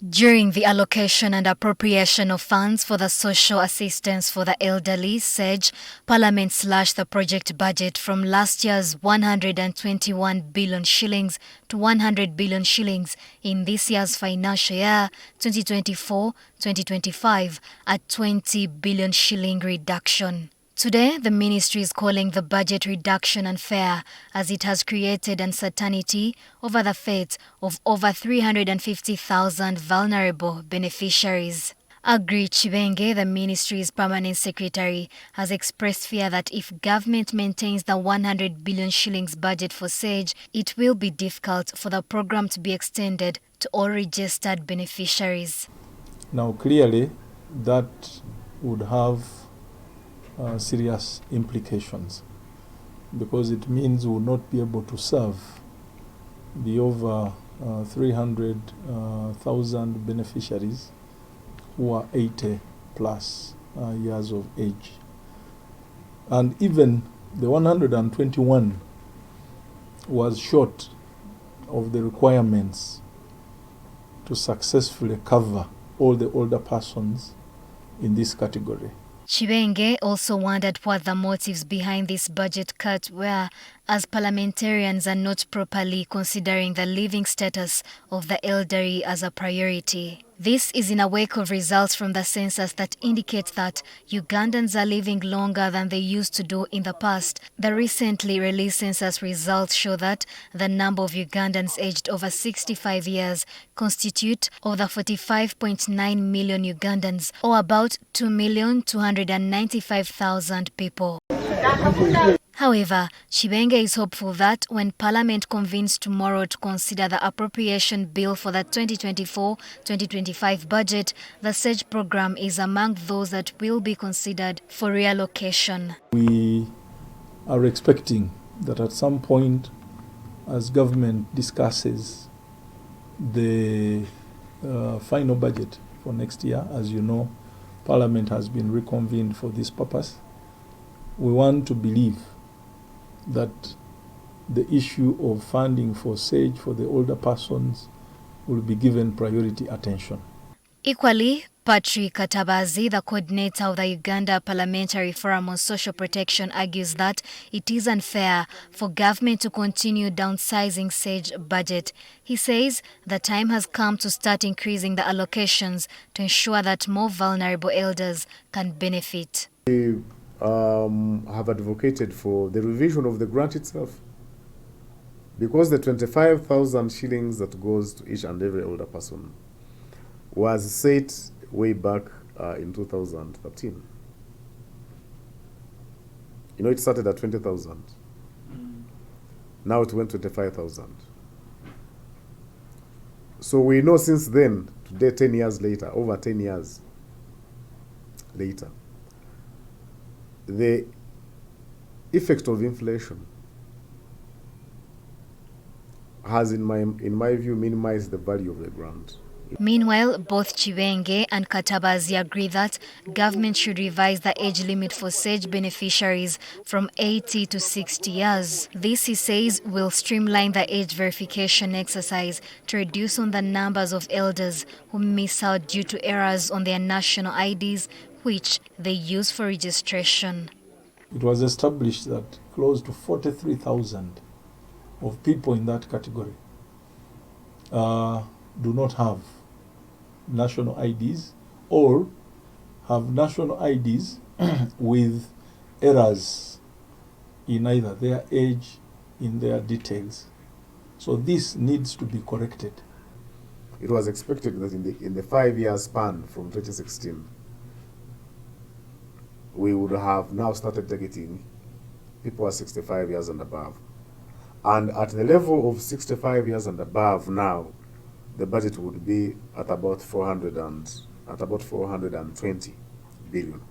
During the allocation and appropriation of funds for the social assistance for the elderly, SAGE, Parliament slashed the project budget from last year's 121 billion shillings to 100 billion shillings in this year's financial year 2024-2025, a 20 billion shilling reduction. Today, the ministry is calling the budget reduction unfair as it has created uncertainty over the fate of over 350,000 vulnerable beneficiaries. Aggrey Kibenge, the ministry's permanent secretary, has expressed fear that if government maintains the 100 billion shillings budget for SAGE, it will be difficult for the program to be extended to all registered beneficiaries. Now, clearly, that would have serious implications because it means we will not be able to serve the over 300,000 beneficiaries who are 80 plus years of age. And even the 121 was short of the requirements to successfully cover all the older persons in this category. Kibenge also wondered what the motives behind this budget cut were, as parliamentarians are not properly considering the living status of the elderly as a priority. This is in a wake of results from the census that indicate that Ugandans are living longer than they used to do in the past. The recently released census results show that the number of Ugandans aged over 65 years constitute over 45.9 million Ugandans, or about 2,295,000 people. However, Kibenge is hopeful that when Parliament convenes tomorrow to consider the appropriation bill for the 2024-2025 budget, the SAGE program is among those that will be considered for reallocation. We are expecting that at some point, as government discusses the final budget for next year, as you know, Parliament has been reconvened for this purpose. We want to believe that the issue of funding for SAGE for the older persons will be given priority attention. Equally, Patrick Katabazi, the coordinator of the Uganda Parliamentary Forum on Social Protection, argues that it is unfair for government to continue downsizing SAGE budget. He says the time has come to start increasing the allocations to ensure that more vulnerable elders can benefit. Have advocated for the revision of the grant itself, because the 25,000 shillings that goes to each and every older person was set way back in 2013. You know, it started at 20,000. Now it went 25,000. So we know since then, today 10 years later, over 10 years later, the effect of inflation has, in my view, minimized the value of the grant. Meanwhile, both Kibenge and Katabazi agree that government should revise the age limit for SAGE beneficiaries from 80 to 60 years. This, he says, will streamline the age verification exercise to reduce on the numbers of elders who miss out due to errors on their national IDs, which they use for registration. It was established that close to 43,000 of people in that category do not have national IDs or have national IDs with errors in either their age, in their details. So this needs to be corrected. It was expected that in the 5-year span from 2016, we would have now started targeting people at 65 years and above. And at the level of 65 years and above now, the budget would be at about 420 billion.